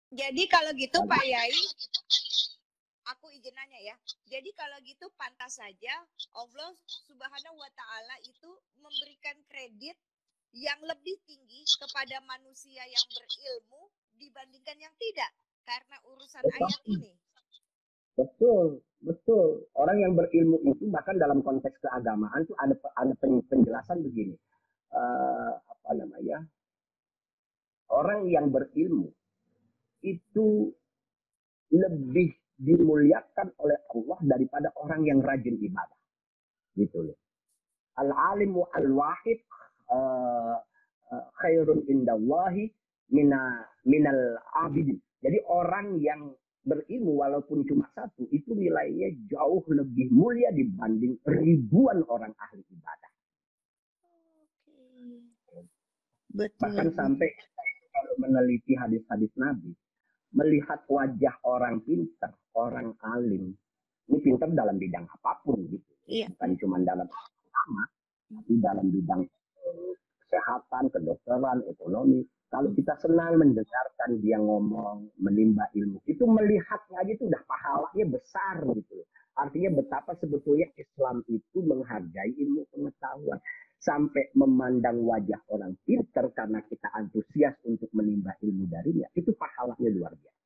Jadi kalau gitu Pak Yai, aku izin nanya ya. Jadi kalau gitu pantas saja Allah Subhanahu wa taala itu memberikan kredit yang lebih tinggi kepada manusia yang berilmu dibandingkan yang tidak karena urusan ayat ini. Betul, betul. Orang yang berilmu itu bahkan dalam konteks keagamaan tuh ada penjelasan begini. Apa namanya? Orang yang berilmu itu lebih dimuliakan oleh Allah daripada orang yang rajin ibadah. Gitu loh. Al-alimu al-wahid khairun indallahi minal abidin. Jadi orang yang berilmu walaupun cuma satu itu nilainya jauh lebih mulia dibanding ribuan orang ahli ibadah. Betul. Bahkan sampai kalau meneliti hadis-hadis Nabi, melihat wajah orang pintar, orang alim, ini pintar dalam bidang apapun gitu, bukan cuma dalam agama, tapi dalam bidang kesehatan, kedokteran, ekonomi. Kalau kita senang mendengarkan dia ngomong, menimba ilmu, itu melihatnya aja itu udah pahalanya besar gitu. Artinya betapa sebetulnya Islam itu menghargai ilmu pengetahuan. Sampai memandang wajah orang pintar karena kita antusias untuk menimba ilmu darinya, itu pahalanya luar biasa.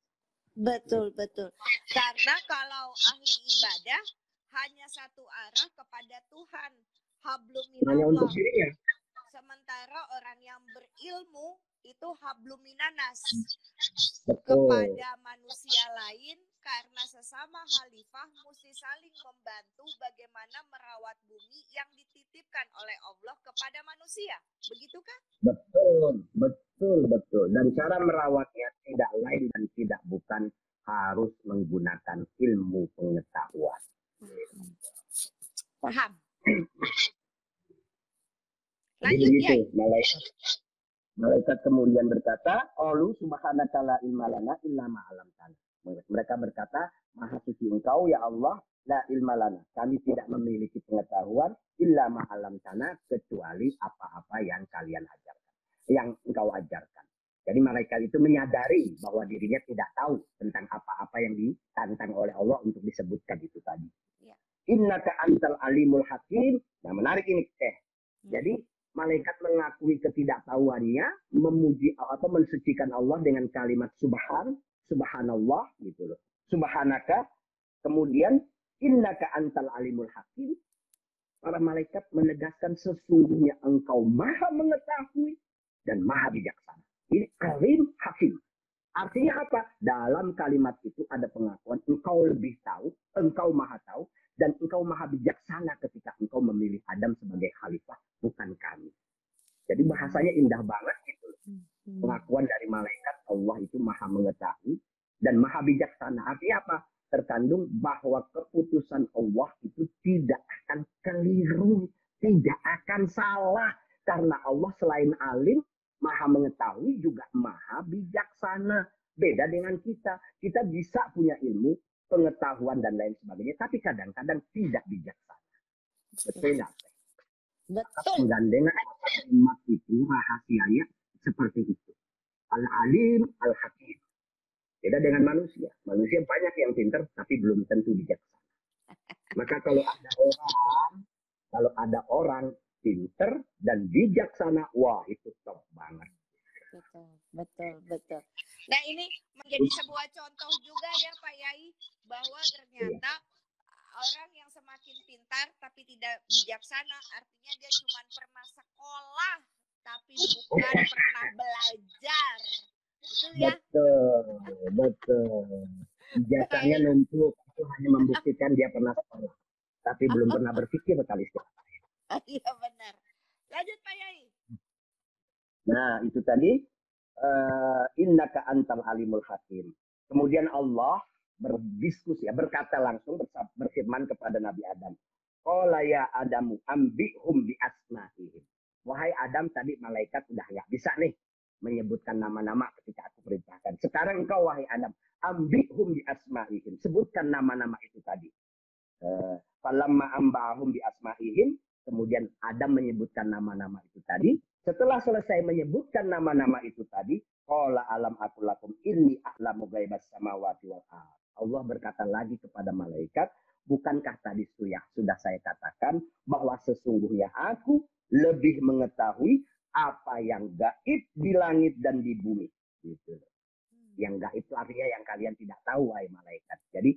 Betul, betul. Karena kalau ahli ibadah hanya satu arah kepada Tuhan, hablum hanya untuk minallah. dirinya. Sementara orang yang berilmu itu hablum minanas. Betul. Kepada manusia lain, karena sesama khalifah mesti saling membantu bagaimana merawat bumi yang dititipkan oleh Allah kepada manusia. Begitukah? Betul, betul, betul. Dan cara merawatnya tidak lain dan tidak bukan harus menggunakan ilmu pengetahuan. Paham. Jadi begitu, malaikat kemudian berkata, "Qalu subhanaka la ilma lana illa ma 'allamtana." Mereka berkata, "Maha suci Engkau ya Allah, la ilma lana. Kami tidak memiliki pengetahuan illa ma 'allamtana kecuali apa-apa yang kalian ajarkan, yang Engkau ajarkan." Jadi malaikat itu menyadari bahwa dirinya tidak tahu tentang apa-apa yang ditantang oleh Allah untuk disebutkan itu tadi. Ya. Innaka antal alimul hakim. Nah, menarik ini, Jadi malaikat mengakui ketidaktahuannya, memuji atau mensucikan Allah dengan kalimat subhanallah gitu loh. Subhanaka, kemudian innaka antal alimul hakim. Para malaikat menegaskan sesungguhnya engkau maha mengetahui dan maha bijaksana. Ini alim hakim. Artinya apa? Dalam kalimat itu ada pengakuan engkau lebih tahu, engkau maha tahu, dan engkau maha bijaksana ketika engkau memilih Adam sebagai khalifah, bukan kami. Jadi bahasanya indah banget gitu. Pengakuan dari malaikat Allah itu maha mengetahui dan maha bijaksana. Artinya apa? Terkandung bahwa keputusan Allah itu tidak akan keliru, tidak akan salah. Karena Allah selain alim, maha mengetahui juga maha bijaksana. Beda dengan kita. Kita bisa punya ilmu, pengetahuan dan lain sebagainya. Tapi kadang-kadang tidak bijaksana. Betul nggak? Betul. Penggandengan kalimat itu rahasianya seperti itu. Al-alim, al-hakim. Beda dengan manusia. Manusia banyak yang pintar tapi belum tentu bijaksana. Maka kalau ada orang pintar dan bijaksana, wah itu top banget. Betul. Nah, ini menjadi sebuah contoh juga ya Pak Yai, bahwa ternyata orang yang semakin pintar tapi tidak bijaksana, artinya dia cuma pernah sekolah tapi bukan pernah belajar. Betul ya? Betul. Ijazahnya numpuk, itu hanya membuktikan dia pernah sekolah, tapi belum pernah berpikir kali sekali. Iya benar. Lanjut Pak Yai. Nah, itu tadi innaka antal alimul hakim. Kemudian Allah berdiskusi, berkata langsung, berfirman kepada Nabi Adam. Qala ya Adamu ambihum bi asma'ihim. Wahai Adam, tadi malaikat udah nggak bisa nih menyebutkan nama-nama ketika aku perintahkan. Sekarang engkau wahai Adam, ambihum bi asma'ihim. Sebutkan nama-nama itu tadi. Falamma ambahum bi asma'ihim. Kemudian Adam menyebutkan nama-nama itu tadi. Setelah selesai menyebutkan nama-nama itu tadi, Qala alam aqul lakum inni a'lamu ghaibas samawati wal ardh. Allah berkata lagi kepada malaikat, bukankah tadi sudah saya katakan bahwa sesungguhnya aku lebih mengetahui apa yang gaib di langit dan di bumi. Gitu. Yang gaib itu artinya yang kalian tidak tahu, wahai malaikat. Jadi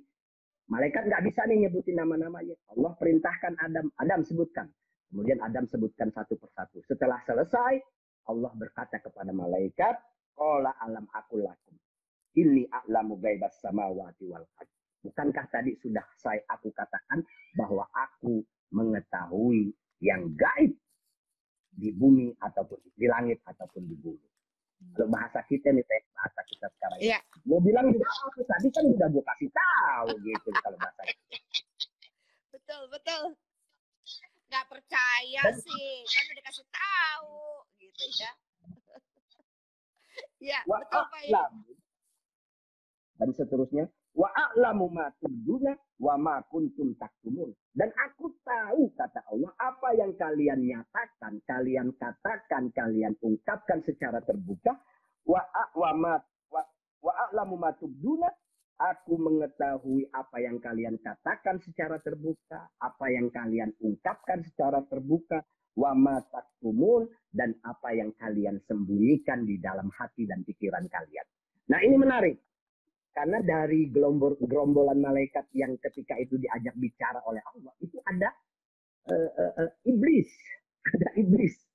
malaikat nggak bisa nih nyebutin nama-namanya. Allah perintahkan Adam sebutkan. Kemudian Adam sebutkan satu persatu. Setelah selesai, Allah berkata kepada malaikat, qala alam aqul lakum inni a'lamu ghaibas samawati wal ardh. Bukankah tadi sudah aku katakan bahwa aku mengetahui yang gaib di bumi ataupun di langit ataupun di bumi. Kalau bahasa kita nih, bahasa kita sekarang ya. Gue bilang juga aku tadi kan udah gue kasih tahu gitu kalau bahasa kita. Betul. Nggak percaya sih, kan udah kasih tahu gitu ya. Ya, betul Pak ya. Dan seterusnya, wa a'lamu ma tubduna wa ma kuntum taktumun. Dan aku tahu, kata Allah, apa yang kalian nyatakan, kalian katakan, kalian ungkapkan secara terbuka. Wa a'lamu ma tubduna. Aku mengetahui apa yang kalian katakan secara terbuka, apa yang kalian ungkapkan secara terbuka, wa ma taktumun, dan apa yang kalian sembunyikan di dalam hati dan pikiran kalian. Nah, ini menarik. Karena dari gerombolan malaikat yang ketika itu diajak bicara oleh Allah, itu ada iblis. Ada iblis.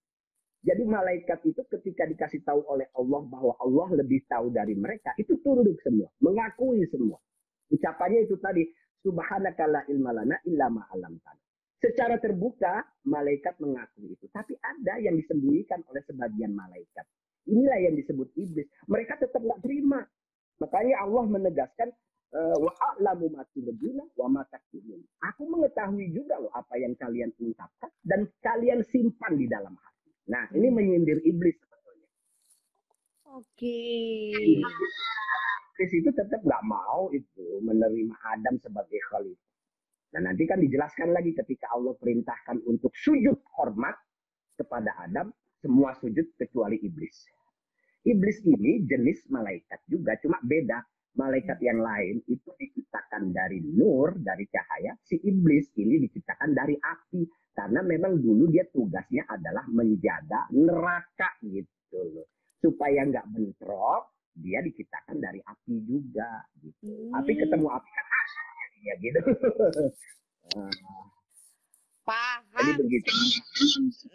Jadi malaikat itu ketika dikasih tahu oleh Allah bahwa Allah lebih tahu dari mereka, itu tunduk semua, mengakui semua. Ucapannya itu tadi, subhanaka la ilma lana illa ma 'allamtana. Secara terbuka malaikat mengakui itu, tapi ada yang disembunyikan oleh sebagian malaikat. Inilah yang disebut iblis. Mereka tetap nggak terima. Makanya Allah menegaskan wa a'lamu ma tubduna wa ma taktumun. Aku mengetahui juga loh apa yang kalian ungkapkan dan kalian simpan di dalam hati. Nah, ini menyindir iblis sebetulnya. Oke. Iblis itu tetap nggak mau itu menerima Adam sebagai khalifah. Nah, nanti kan dijelaskan lagi ketika Allah perintahkan untuk sujud hormat kepada Adam, semua sujud kecuali iblis. Iblis ini jenis malaikat juga, cuma beda. Malaikat yang lain itu diciptakan dari nur, dari cahaya. Si iblis ini diciptakan dari api. Karena memang dulu dia tugasnya adalah menjaga neraka gitu loh. Supaya nggak bentrok, dia diciptakan dari api juga. Gitu. Api ketemu api kan ya gitu. Paham. Jadi begitu.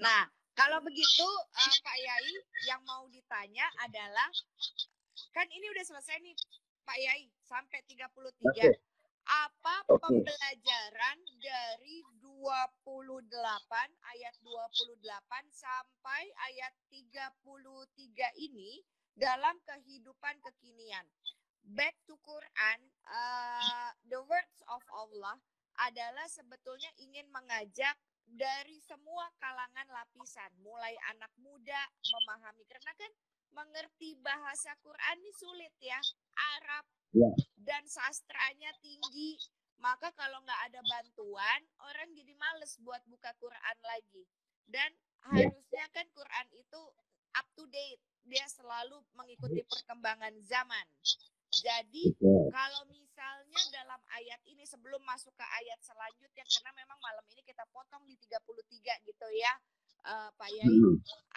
Nah, kalau begitu Pak Yai, yang mau ditanya adalah, kan ini udah selesai nih Pak Yai, sampai 33. Okay. Apa pembelajaran dari 28 ayat 28 sampai ayat 33 ini dalam kehidupan kekinian? Back to Quran, the words of Allah adalah sebetulnya ingin mengajak dari semua kalangan lapisan, mulai anak muda memahami, karena kan mengerti bahasa Quran ini sulit ya, Arab dan sastranya tinggi, maka kalau nggak ada bantuan, orang jadi males buat buka Quran lagi. Dan harusnya kan Quran itu up to date, dia selalu mengikuti perkembangan zaman. Jadi kalau misalnya dalam ayat ini, sebelum masuk ke ayat selanjutnya, karena memang malam ini kita potong di 33 gitu ya, Pak Yai,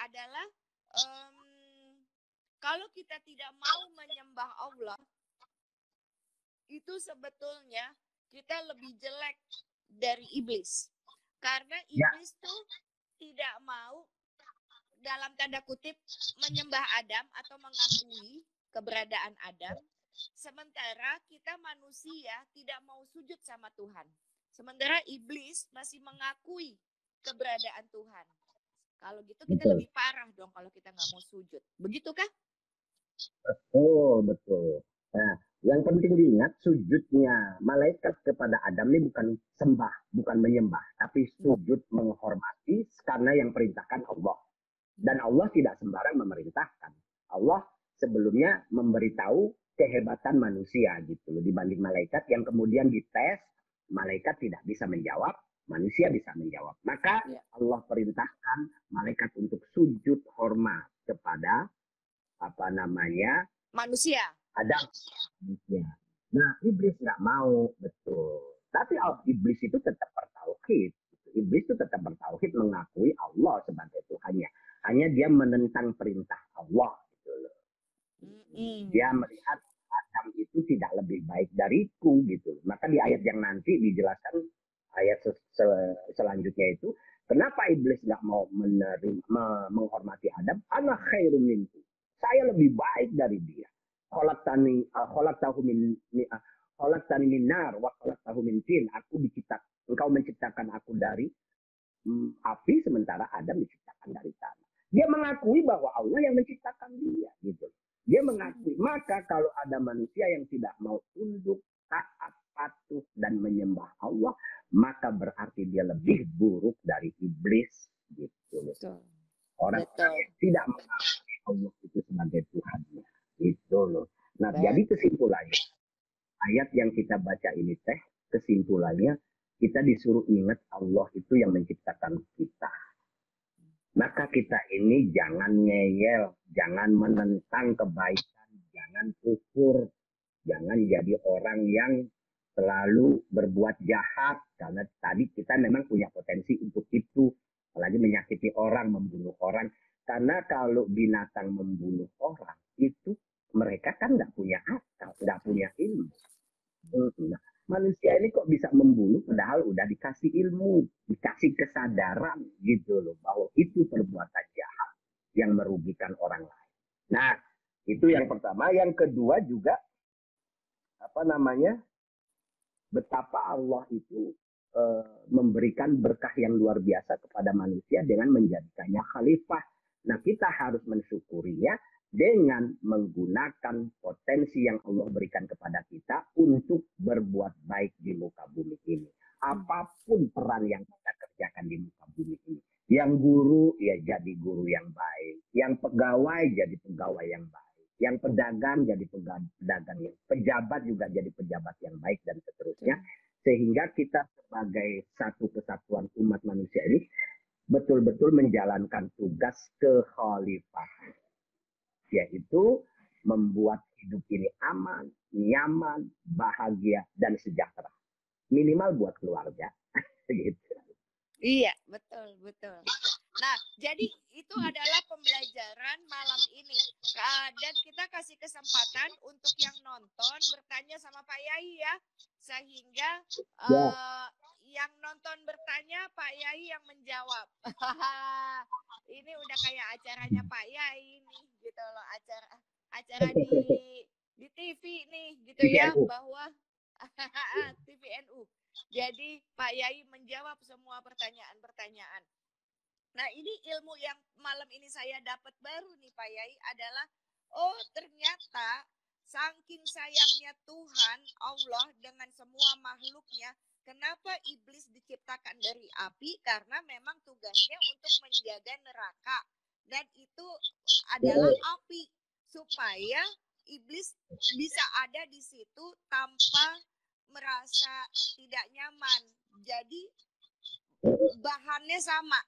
adalah kalau kita tidak mau menyembah Allah, itu sebetulnya kita lebih jelek dari iblis. Karena iblis tuh tidak mau, dalam tanda kutip, menyembah Adam atau mengakui keberadaan Adam. Sementara kita manusia tidak mau sujud sama Tuhan. Sementara iblis masih mengakui keberadaan Tuhan. Kalau gitu kita lebih parah dong kalau kita nggak mau sujud. Begitukah? Betul. Nah, yang penting diingat, sujudnya malaikat kepada Adam ini bukan sembah, bukan menyembah, tapi sujud menghormati karena yang perintahkan Allah. Dan Allah tidak sembarang memerintahkan. Allah sebelumnya memberitahu kehebatan manusia gitu loh, dibanding malaikat yang kemudian dites, malaikat tidak bisa menjawab, manusia bisa menjawab. Maka Allah perintahkan malaikat untuk sujud hormat kepada Manusia. Adam. Ya. Nah, iblis nggak mau, betul. Tapi iblis itu tetap bertauhid. Iblis itu tetap bertauhid, mengakui Allah sebagai Tuhannya. Hanya dia menentang perintah Allah. Gitu loh. Dia melihat Adam itu tidak lebih baik dariku. Gitu. Maka di ayat yang nanti dijelaskan, ayat selanjutnya itu, kenapa iblis nggak mau menghormati Adam? Ana khairum minhu. Saya lebih baik dari dia. Khalaqtahu min nar wa khalaqtahu min tin. Engkau menciptakan aku dari api, sementara Adam diciptakan dari tanah. Dia mengakui bahwa Allah yang menciptakan dia, gitu. Dia mengakui. Maka kalau ada manusia yang tidak mau tunduk, taat, patuh dan menyembah Allah, maka berarti dia lebih buruk dari iblis, gitu. Orang yang tidak mengakui Allah itu sebagai Tuhannya. Itu loh. Nah, jadi kesimpulannya, ayat yang kita baca ini kesimpulannya, kita disuruh ingat Allah itu yang menciptakan kita. Maka kita ini jangan ngeyel, jangan menentang kebaikan, jangan kufur, jangan jadi orang yang selalu berbuat jahat. Karena tadi kita memang punya potensi untuk itu. Apalagi menyakiti orang, membunuh orang. Karena kalau binatang membunuh orang, itu mereka kan nggak punya akal, nggak punya ilmu. Nah, manusia ini kok bisa membunuh padahal udah dikasih ilmu, dikasih kesadaran gitu loh, bahwa itu perbuatan jahat yang merugikan orang lain. Nah, itu yang pertama. Yang kedua juga, betapa Allah itu memberikan berkah yang luar biasa kepada manusia dengan menjadikannya khalifah. Nah, kita harus mensyukurinya dengan menggunakan potensi yang Allah berikan kepada kita untuk berbuat baik di muka bumi ini. Apapun peran yang kita kerjakan di muka bumi ini. Yang guru, ya jadi guru yang baik. Yang pegawai, jadi pegawai yang baik. Yang pedagang, jadi pedagang yang baik. Pejabat juga jadi pejabat yang baik, dan seterusnya. Sehingga kita sebagai satu kesatuan umat manusia ini betul-betul menjalankan tugas kekhalifahan, yaitu membuat hidup ini aman, nyaman, bahagia, dan sejahtera. Minimal buat keluarga. Gitu. Iya, betul. Nah, jadi itu adalah pembelajaran malam ini. Dan kita kasih kesempatan untuk yang nonton bertanya sama Pak Yai ya. Sehingga yang nonton bertanya, Pak Yai yang menjawab. Ini udah kayak acaranya Pak Yai nih, gitu loh. Acara di TV nih, gitu ya, bahwa TVNU. Jadi Pak Yai menjawab semua pertanyaan-pertanyaan. Nah, ini ilmu yang malam ini saya dapat baru nih Pak Yai adalah, oh ternyata saking sayangnya Tuhan Allah dengan semua makhluknya, kenapa iblis diciptakan dari api? Karena memang tugasnya untuk menjaga neraka. Dan itu adalah api. Supaya iblis bisa ada di situ tanpa merasa tidak nyaman. Jadi bahannya sama.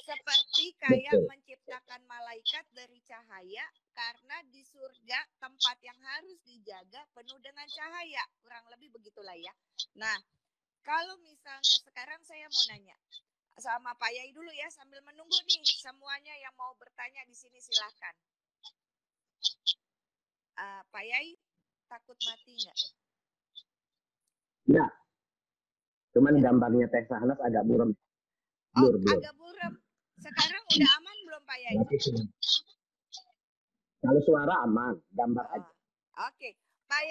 Seperti kayak menciptakan malaikat dari cahaya, karena di surga tempat yang harus dijaga penuh dengan cahaya. Kurang lebih begitulah ya. Nah, kalau misalnya sekarang saya mau nanya sama Pak Yai dulu ya, sambil menunggu nih semuanya yang mau bertanya di sini silahkan. Pak Yai takut mati nggak? Ya, cuman gambarnya Teh Sahnas agak buram. Agak buram. Sekarang udah aman belum Pak Yai? Kalau suara aman, gambar aja. Oke. Pak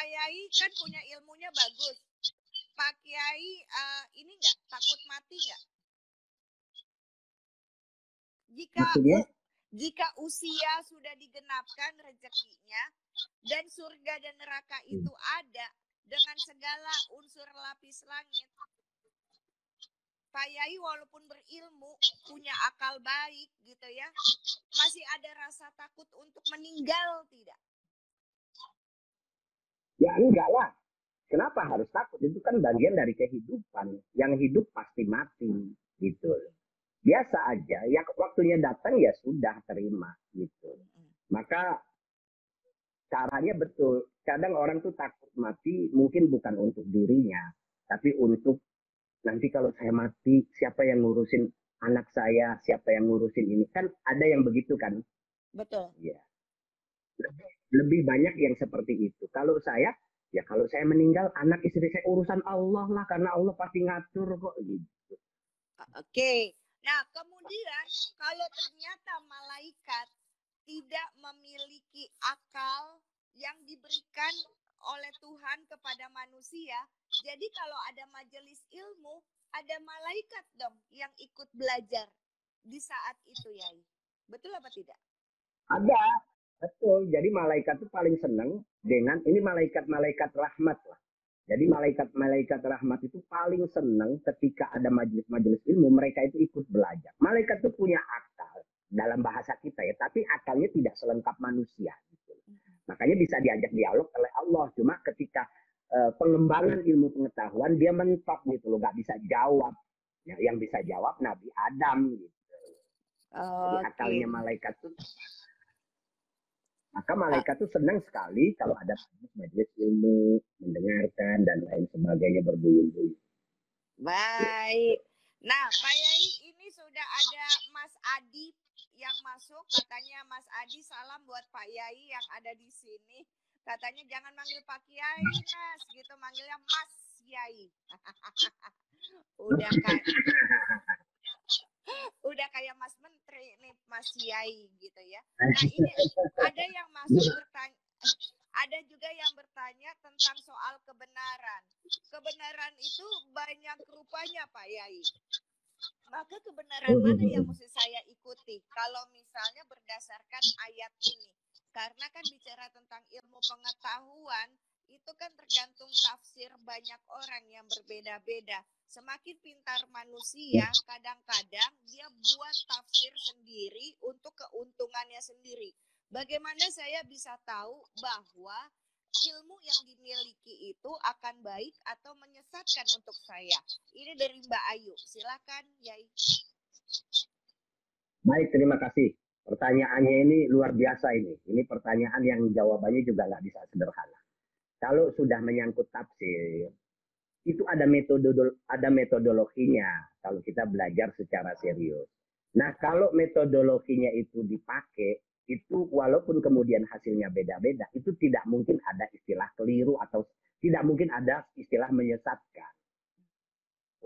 Yai kan punya ilmunya bagus. Pak Kiai ini nggak takut mati nggak? Jika usia sudah digenapkan rezekinya dan surga dan neraka itu ada dengan segala unsur lapis langit, Pak Yai walaupun berilmu, punya akal baik gitu ya, masih ada rasa takut untuk meninggal tidak? Ya enggak lah. Kenapa harus takut? Itu kan bagian dari kehidupan. Yang hidup pasti mati gitu. biasa aja. Ya waktunya datang ya sudah terima gitu. Maka caranya betul. Kadang orang tuh takut mati mungkin bukan untuk dirinya, tapi untuk nanti kalau saya mati siapa yang ngurusin anak saya, siapa yang ngurusin ini, kan ada yang begitu kan. Betul. Ya, lebih banyak yang seperti itu. Kalau saya, ya kalau saya meninggal anak istri saya urusan Allah lah, karena Allah pasti ngatur kok gitu. Oke. Nah, kemudian kalau ternyata malaikat tidak memiliki akal yang diberikan oleh Tuhan kepada manusia, jadi kalau ada majelis ilmu, ada malaikat dong yang ikut belajar di saat itu, Yai. Betul apa tidak? Ada, betul. Jadi malaikat itu paling senang dengan ini malaikat-malaikat rahmat lah. Jadi malaikat-malaikat rahmat itu paling senang ketika ada majelis-majelis ilmu, mereka itu ikut belajar. Malaikat itu punya akal dalam bahasa kita ya, tapi akalnya tidak selengkap manusia. Gitu. Makanya bisa diajak dialog oleh Allah. Cuma ketika pengembangan ilmu pengetahuan dia mentok gitu loh, nggak bisa jawab. Ya, yang bisa jawab Nabi Adam gitu. Jadi akalnya malaikat itu, maka malaikat itu senang sekali kalau ada majelis ilmu, mendengarkan dan lain sebagainya berbunyi-bunyi. Baik. Nah, Pak Yai, ini sudah ada Mas Adi yang masuk. Katanya Mas Adi salam buat Pak Yai yang ada di sini. Katanya jangan manggil Pak Kiai, Mas. Gitu manggilnya Mas Yai. Udah kayak Mas Menteri nih, Mas Yai gitu ya. Nah, ini ada yang masuk bertanya, ada juga yang bertanya tentang soal kebenaran. Kebenaran itu banyak rupanya, Pak Yai. Maka kebenaran mana yang mesti saya ikuti kalau misalnya berdasarkan ayat ini? Karena kan bicara tentang ilmu pengetahuan, itu kan tergantung tafsir banyak orang yang berbeda-beda. Semakin pintar manusia, kadang-kadang dia buat tafsir sendiri untuk keuntungannya sendiri. Bagaimana saya bisa tahu bahwa ilmu yang dimiliki itu akan baik atau menyesatkan untuk saya? Ini dari Mbak Ayu. Silakan, Yai. Baik, terima kasih. Pertanyaannya ini luar biasa ini. Ini pertanyaan yang jawabannya juga nggak bisa sederhana. Kalau sudah menyangkut tafsir, itu ada metodologinya kalau kita belajar secara serius. Nah, kalau metodologinya itu dipakai, itu walaupun kemudian hasilnya beda-beda, itu tidak mungkin ada istilah keliru atau tidak mungkin ada istilah menyesatkan.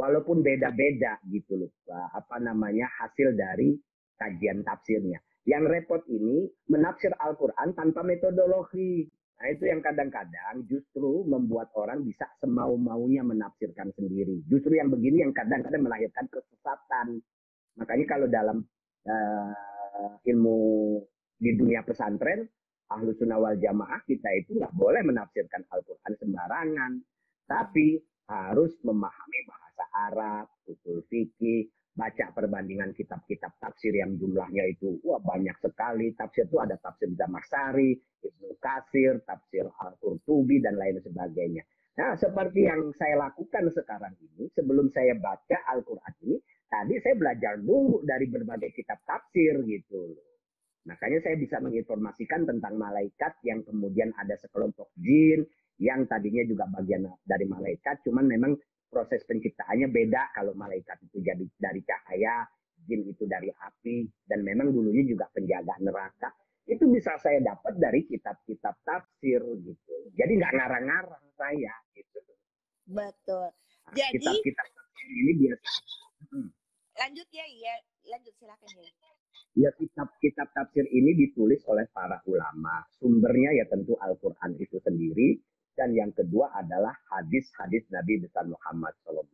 Walaupun beda-beda gitu loh, apa namanya hasil dari kajian tafsirnya. Yang repot ini menafsir Al-Quran tanpa metodologi. Nah itu yang kadang-kadang justru membuat orang bisa semau-maunya menafsirkan sendiri. Justru yang begini yang kadang-kadang melahirkan kesesatan. Makanya kalau dalam ilmu di dunia pesantren, ahlu sunnah wal jamaah kita itu nggak boleh menafsirkan Al-Quran sembarangan. Tapi harus memahami bahasa Arab, usul fikih, baca perbandingan kitab-kitab tafsir yang jumlahnya itu banyak sekali. Tafsir itu ada tafsir Zamakhsyari, Ibnu Katsir, tafsir Al-Qurtubi dan lain sebagainya. Nah, seperti yang saya lakukan sekarang ini, sebelum saya baca Al-Quran ini, tadi saya belajar dulu dari berbagai kitab tafsir gitu. Makanya saya bisa menginformasikan tentang malaikat yang kemudian ada sekelompok jin yang tadinya juga bagian dari malaikat, cuman memang proses penciptaannya beda. Kalau malaikat itu jadi dari cahaya, jin itu dari api, dan memang dulunya juga penjaga neraka. Itu bisa saya dapat dari kitab-kitab tafsir gitu. Jadi nggak ngarang-ngarang saya gitu. Betul. Nah, Jadi kitab-kitab tafsir ini biasa. Lanjut ya, lanjut silakan ya. Ya kitab-kitab tafsir ini ditulis oleh para ulama. Sumbernya ya tentu Al-Quran itu sendiri. Dan yang kedua adalah hadis-hadis Nabi besar Muhammad SAW.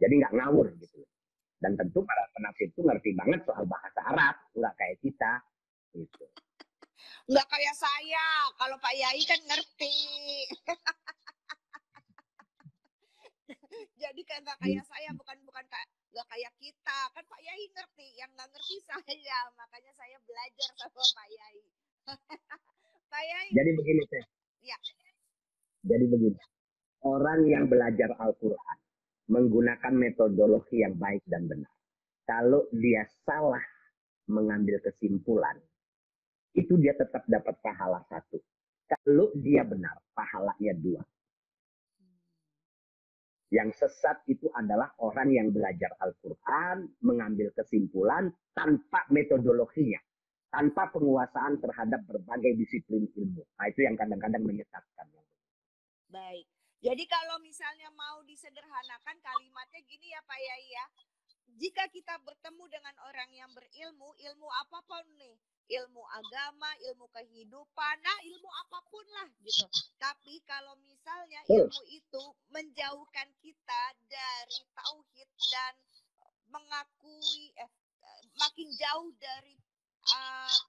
Jadi nggak ngawur gitu. Dan tentu para penafsir itu ngerti banget soal bahasa Arab. Nggak kayak kita. Gitu. Nggak kayak saya. Kalau Pak Yai kan ngerti. Jadi kan nggak kayak saya, bukan nggak kayak kita. Kan Pak Yai ngerti, yang nggak ngerti saya. Makanya saya belajar sama Pak Yai. Pak Yai. Jadi begini Teh. Ya. Jadi begini. Orang yang belajar Al-Quran menggunakan metodologi yang baik dan benar. kalau dia salah mengambil kesimpulan, itu dia tetap dapat pahala 1. Kalau dia benar, pahalanya 2. Yang sesat itu adalah orang yang belajar Al-Quran, mengambil kesimpulan tanpa metodologinya, tanpa penguasaan terhadap berbagai disiplin ilmu. Nah, itu yang kadang-kadang menyesatkan. Baik. Jadi kalau misalnya mau disederhanakan kalimatnya gini ya Pak Yai ya. Jika kita bertemu dengan orang yang berilmu, ilmu apapun nih, ilmu agama, ilmu kehidupan, nah ilmu apapun lah gitu. Tapi kalau misalnya ilmu itu menjauhkan kita dari tauhid dan mengakui makin jauh dari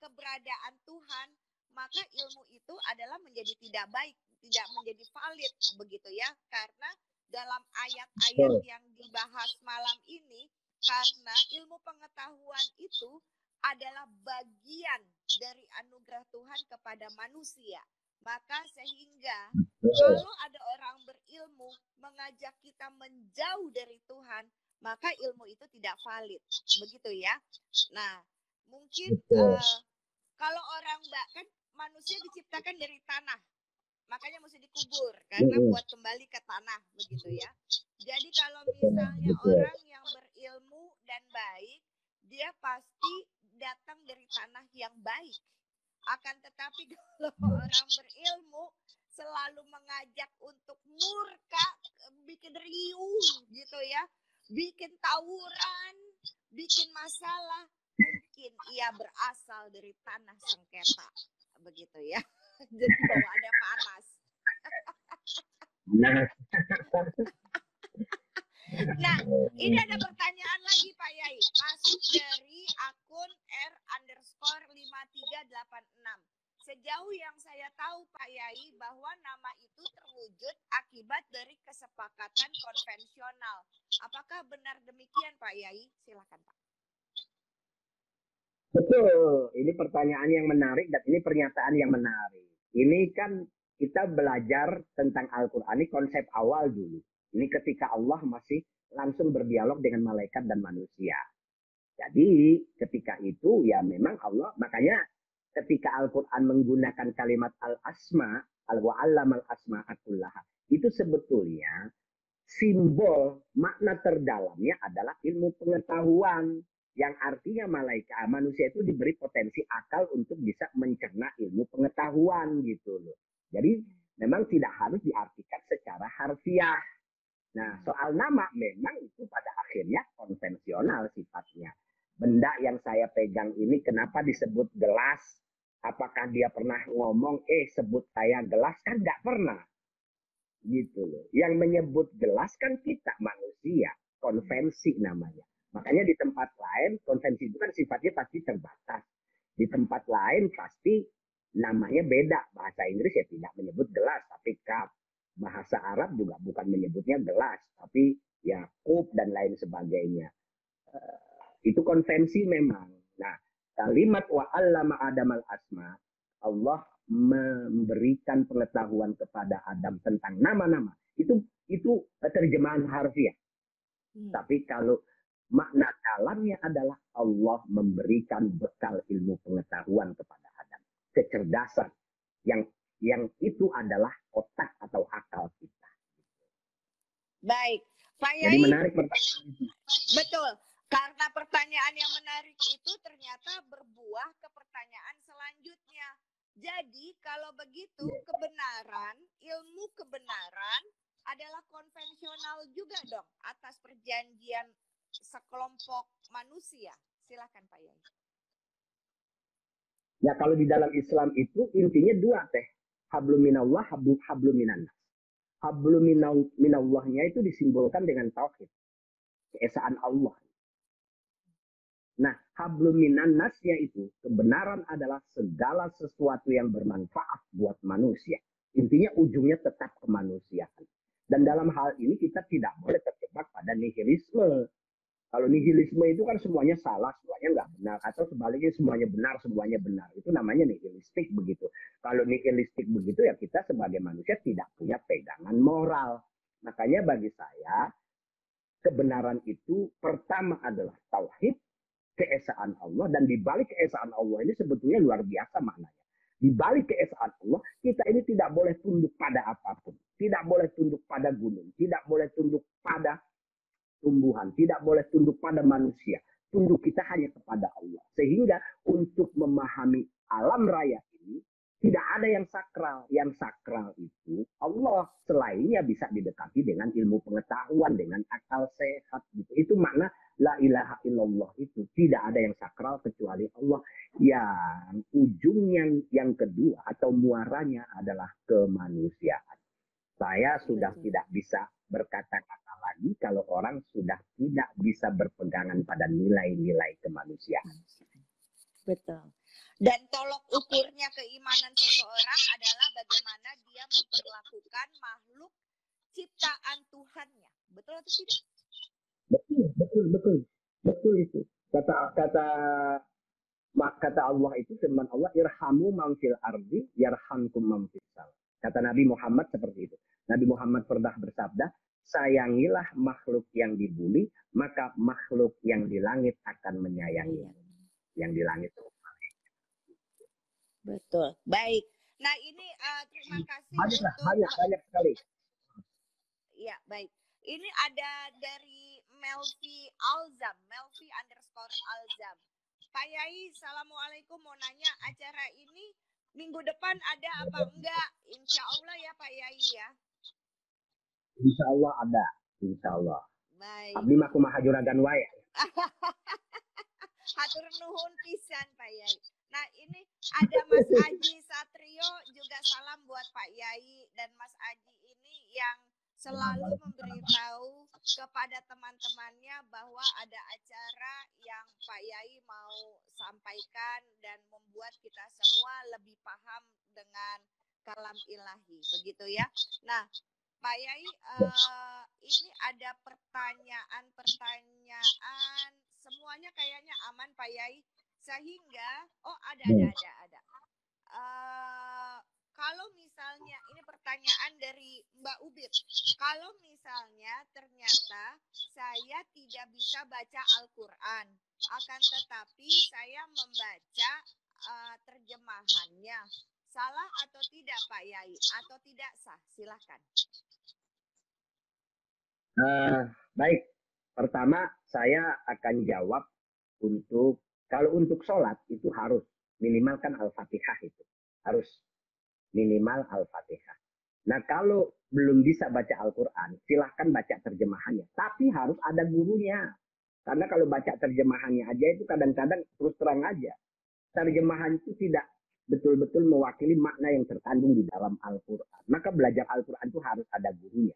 keberadaan Tuhan, maka ilmu itu adalah menjadi tidak baik, tidak menjadi valid begitu ya. Karena dalam ayat-ayat yang dibahas malam ini, karena ilmu pengetahuan itu adalah bagian dari anugerah Tuhan kepada manusia. Maka sehingga kalau ada orang berilmu mengajak kita menjauh dari Tuhan, maka ilmu itu tidak valid. Begitu ya. Nah, mungkin kalau orang kan manusia diciptakan dari tanah. Makanya mesti dikubur karena buat kembali ke tanah begitu ya. Jadi kalau misalnya orang yang berilmu dan baik, dia pasti datang dari tanah yang baik. Akan tetapi kalau orang berilmu selalu mengajak untuk murka, bikin riuh gitu ya, bikin tawuran, bikin masalah, mungkin ia berasal dari tanah sengketa begitu ya. Jadi bawaannya panas. Nah, ini ada pertanyaan lagi Pak Yai. Masuk dari akun R_5386. Sejauh yang saya tahu Pak Yai bahwa nama itu terwujud akibat dari kesepakatan konvensional. Apakah benar demikian Pak Yai? Silakan Pak. Betul, ini pertanyaan yang menarik dan ini pernyataan yang menarik. Ini kan kita belajar tentang Al-Quran, ini konsep awal dulu. Ini ketika Allah masih langsung berdialog dengan malaikat dan manusia. Jadi ketika itu ya memang Allah, makanya ketika Al-Quran menggunakan kalimat al-asma, al-wa'allam al-asma akullaha, itu sebetulnya simbol makna terdalamnya adalah ilmu pengetahuan. Yang artinya malaikat manusia itu diberi potensi akal untuk bisa mencerna ilmu pengetahuan gitu loh. Jadi memang tidak harus diartikan secara harfiah. Nah, soal nama memang itu pada akhirnya konvensional sifatnya. Benda yang saya pegang ini kenapa disebut gelas? Apakah dia pernah ngomong, sebut saya gelas? Kan nggak pernah. Gitu loh. Yang menyebut gelas kan kita manusia. Konvensi namanya. Makanya di tempat lain, konvensi itu kan sifatnya pasti terbatas. Di tempat lain pasti namanya beda. Bahasa Inggris ya tidak menyebut gelas, tapi cup. Bahasa Arab juga bukan menyebutnya gelas, tapi ya cup dan lain sebagainya. Itu konvensi memang. Nah, kalimat wa'allama Adam al-asma, Allah memberikan pengetahuan kepada Adam tentang nama-nama. Itu terjemahan harfiah. Tapi kalau makna dalamnya adalah Allah memberikan bekal ilmu pengetahuan kepada Adam. Kecerdasan. Yang itu adalah otak atau akal kita. Baik. Pak Yai, jadi menarik pertanyaan itu. Betul. Karena pertanyaan yang menarik itu ternyata berbuah ke pertanyaan selanjutnya. Jadi kalau begitu kebenaran, ilmu kebenaran adalah konvensional juga dong atas perjanjian sekelompok manusia. Silakan Pak Yai. Ya kalau di dalam Islam itu intinya 2 teh. Hablum minallah, hablum minannas. Hablum minallahnya itu disimbolkan dengan tauhid. Keesaan Allah. Nah, hablum minannasnya itu kebenaran adalah segala sesuatu yang bermanfaat buat manusia. Intinya ujungnya tetap kemanusiaan. Dan dalam hal ini kita tidak boleh terjebak pada nihilisme. Kalau nihilisme itu kan semuanya salah, semuanya nggak benar. Atau sebaliknya semuanya benar, semuanya benar. Itu namanya nihilistik begitu. Kalau nihilistik begitu ya kita sebagai manusia tidak punya pegangan moral. Makanya bagi saya, kebenaran itu pertama adalah tauhid, keesaan Allah, dan di balik keesaan Allah ini sebetulnya luar biasa maknanya. Di balik keesaan Allah, kita ini tidak boleh tunduk pada apapun. Tidak boleh tunduk pada gunung. Tidak boleh tunduk pada tumbuhan. Tidak boleh tunduk pada manusia. Tunduk kita hanya kepada Allah. Sehingga untuk memahami alam raya ini, tidak ada yang sakral. Yang sakral itu Allah, selainnya bisa didekati dengan ilmu pengetahuan, dengan akal sehat. Gitu. Itu makna la ilaha illallah itu. Tidak ada yang sakral kecuali Allah. Yang ujungnya yang kedua atau muaranya adalah kemanusiaan. Saya sudah tidak bisa berkata-kata lagi kalau orang sudah tidak bisa berpegangan pada nilai-nilai kemanusiaan. Betul. Dan tolok ukurnya keimanan seseorang adalah bagaimana dia memperlakukan makhluk ciptaan Tuhannya. Betul atau tidak? Betul itu. Kata Allah itu, firman Allah, irhamu man fil ardi yarhamkum man fis sama. Kata Nabi Muhammad seperti itu. Nabi Muhammad pernah bersabda, sayangilah makhluk yang di bumi, maka makhluk yang di langit akan menyayangi. Yang di langit. Betul. Baik. Nah ini terima kasih banyak sekali. Ya baik. Ini ada dari Melvi Alzam, Melvi _Alzam. Pak Yai, assalamualaikum. Mau nanya acara ini minggu depan ada apa enggak? Insya Allah ya Pak Yai ya. Insya Allah ada. Insya Allah. Baik. Abdi mah kumaha juragan wae. Hatur nuhun pisan Pak Yai. Nah ini ada Mas Aji Satrio juga salam buat Pak Yai, dan Mas Aji ini yang selalu memberitahu kepada teman-temannya bahwa ada acara yang Pak Yai mau sampaikan dan membuat kita semua lebih paham dengan kalam ilahi, begitu ya. Nah Pak Yai, ini ada pertanyaan, semuanya kayaknya aman Pak Yai, sehingga ada. Kalau misalnya ini pertanyaan dari Mbak Ubit, kalau misalnya ternyata saya tidak bisa baca Al-Quran, akan tetapi saya membaca terjemahannya, salah atau tidak Pak Yai, atau tidak sah? Silahkan. Baik, pertama saya akan jawab kalau untuk sholat itu harus minimalkan Al-Fatihah, itu harus minimal Al-Fatihah. Nah kalau belum bisa baca Al-Quran, silahkan baca terjemahannya, tapi harus ada gurunya. Karena kalau baca terjemahannya aja itu kadang-kadang terus terang aja, terjemahan itu tidak betul-betul mewakili makna yang terkandung di dalam Al-Quran. Maka belajar Al-Quran itu harus ada gurunya.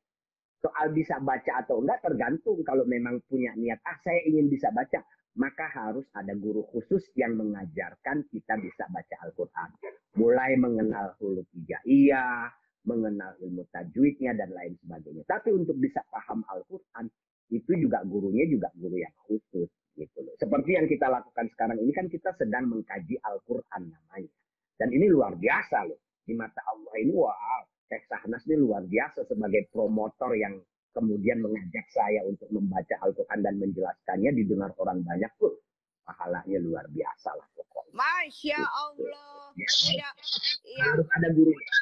Soal bisa baca atau enggak tergantung. Kalau memang punya niat, saya ingin bisa baca, maka harus ada guru khusus yang mengajarkan kita bisa baca Al-Quran. Mulai mengenal huruf hijaiyah, mengenal ilmu tajwidnya, dan lain sebagainya. Tapi untuk bisa paham Al-Quran, itu juga gurunya juga guru yang khusus. Gitu loh. Seperti yang kita lakukan sekarang ini kan kita sedang mengkaji Al-Quran namanya. Dan ini luar biasa loh. Di mata Allah ini, wow. Syekh Sahnas ini luar biasa sebagai promotor yang kemudian mengajak saya untuk membaca Al-Quran dan menjelaskannya, didengar orang banyak tuh. Pahalanya luar biasa lah pokoknya. Masya Allah. Ya, harus ada gurunya.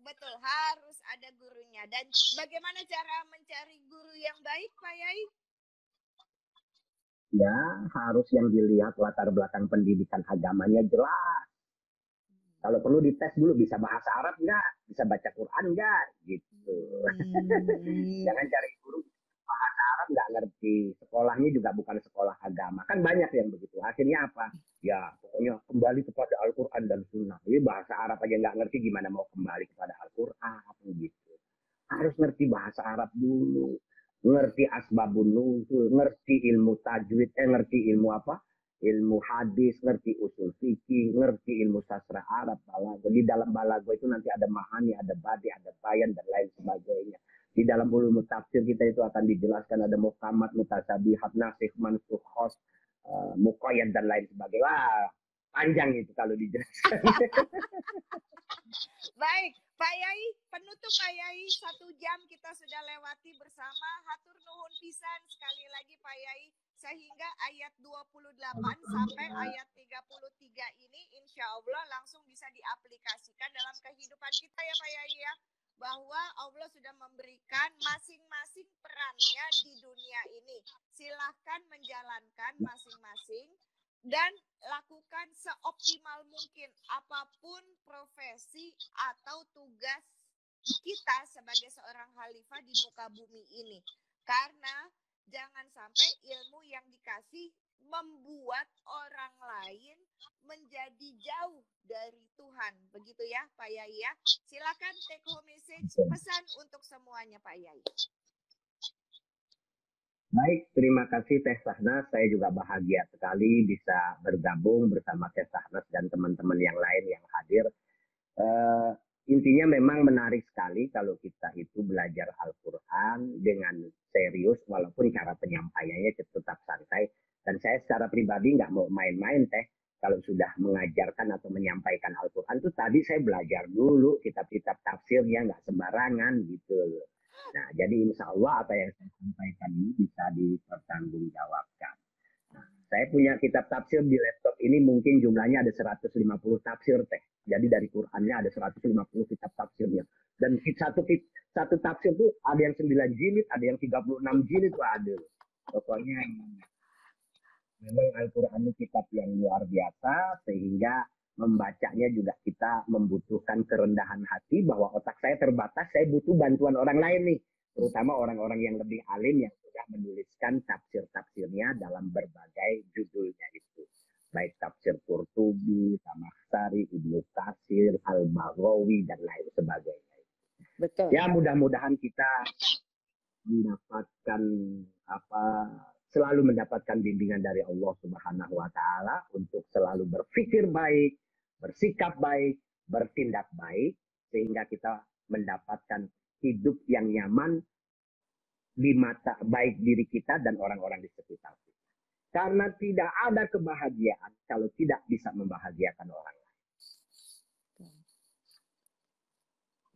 Betul, harus ada gurunya. Dan bagaimana cara mencari guru yang baik Pak Yai? Ya, harus yang dilihat latar belakang pendidikan agamanya jelas. Kalau perlu dites dulu, bisa bahasa Arab nggak? Bisa baca Quran nggak? Gitu. Jangan cari guru bahasa Arab nggak ngerti. Sekolahnya juga bukan sekolah agama. Kan banyak yang begitu. Akhirnya apa? Ya pokoknya kembali kepada Al-Quran dan Sunnah. Ini bahasa Arab aja nggak ngerti, gimana mau kembali kepada Al-Quran gitu. Harus ngerti bahasa Arab dulu. Ngerti asbabun nuzul, ngerti ilmu tajwid, ngerti ilmu apa? Ilmu hadis, ngerti usul fikih, ngerti ilmu sastra Arab, balago. Di dalam balago itu nanti ada mahani, ada badi, ada bayan, dan lain sebagainya. Di dalam ulum tafsir kita itu akan dijelaskan ada muhkamat, mutasabihat, nasikh, mansukh, khos, muqayyad, dan lain sebagainya. Wah, panjang itu kalau dijelaskan. Baik, Pak Yai, penutup Pak Yai, 1 jam kita sudah lewati bersama. Hatur nuhun pisan sekali lagi Pak Yai. Sehingga ayat 28 sampai ayat 33 ini insya Allah langsung bisa diaplikasikan dalam kehidupan kita ya Pak Yai ya. Bahwa Allah sudah memberikan masing-masing perannya di dunia ini. Silahkan menjalankan masing-masing dan lakukan seoptimal mungkin apapun profesi atau tugas kita sebagai seorang khalifah di muka bumi ini. Karena jangan sampai ilmu yang dikasih membuat orang lain menjadi jauh dari Tuhan. Begitu ya Pak Yai ya. Silakan take home message, pesan untuk semuanya Pak Yai. Baik, terima kasih Teh Sahnas. Saya juga bahagia sekali bisa bergabung bersama Teh Sahnas dan teman-teman yang lain yang hadir. Intinya memang menarik sekali kalau kita itu belajar Al-Quran dengan serius, walaupun cara penyampaiannya tetap santai. Dan saya secara pribadi nggak mau main-main Teh. Kalau sudah mengajarkan atau menyampaikan Al-Quran itu tadi saya belajar dulu kitab-kitab tafsirnya, nggak sembarangan gitu loh. Nah, jadi insya Allah apa yang saya sampaikan ini bisa dipertanggungjawabkan. Nah, saya punya kitab tafsir di laptop ini mungkin jumlahnya ada 150 tafsir Teh. Jadi dari Qurannya ada 150 kitab tafsirnya. Dan satu tafsir tuh ada yang 9 jilid, ada yang 36 jilid tuh ada. Pokoknya memang Al-Quran ini kitab yang luar biasa sehingga membacanya juga kita membutuhkan kerendahan hati bahwa otak saya terbatas, saya butuh bantuan orang lain nih, terutama orang-orang yang lebih alim yang sudah menuliskan tafsir-tafsirnya dalam berbagai judulnya itu. Baik tafsir Qurtubi, Samakhsyari, Ibnu Katsir, Al-Baghawi dan lain sebagainya. Betul. Ya mudah-mudahan kita mendapatkan selalu mendapatkan bimbingan dari Allah Subhanahu wa taala untuk selalu berpikir baik, bersikap baik, bertindak baik sehingga kita mendapatkan hidup yang nyaman di mata baik diri kita dan orang-orang di sekitar kita. Karena tidak ada kebahagiaan kalau tidak bisa membahagiakan orang lain.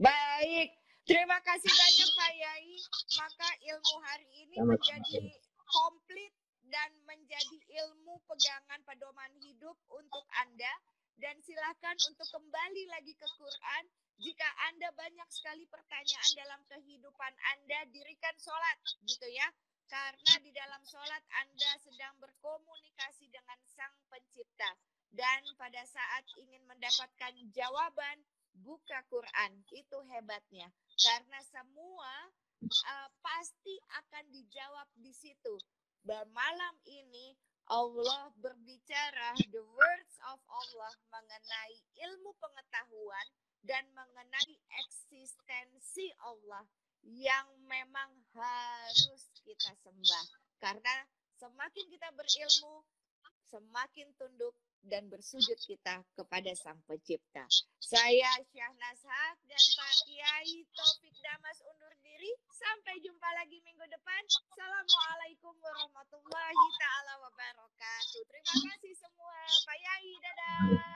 Baik, terima kasih banyak Pak Yai. Maka ilmu hari ini menjadi komplit dan menjadi ilmu pegangan pedoman hidup untuk Anda. Dan silakan untuk kembali lagi ke Quran. Jika Anda banyak sekali pertanyaan dalam kehidupan Anda, dirikan sholat gitu ya. Karena di dalam sholat Anda sedang berkomunikasi dengan Sang Pencipta. Dan pada saat ingin mendapatkan jawaban, buka Quran. Itu hebatnya. Karena semua pasti akan dijawab di situ. Malam ini Allah berbicara the words of Allah mengenai ilmu pengetahuan dan mengenai eksistensi Allah yang memang harus kita sembah. Karena semakin kita berilmu, semakin tunduk dan bersujud kita kepada Sang Pencipta. Saya Syahnas Haq dan Pak Kiai Taufik Damas undur diri. Sampai jumpa lagi minggu depan. Assalamualaikum warahmatullahi taala wabarakatuh. Terima kasih semua. Pak Yai, dadah.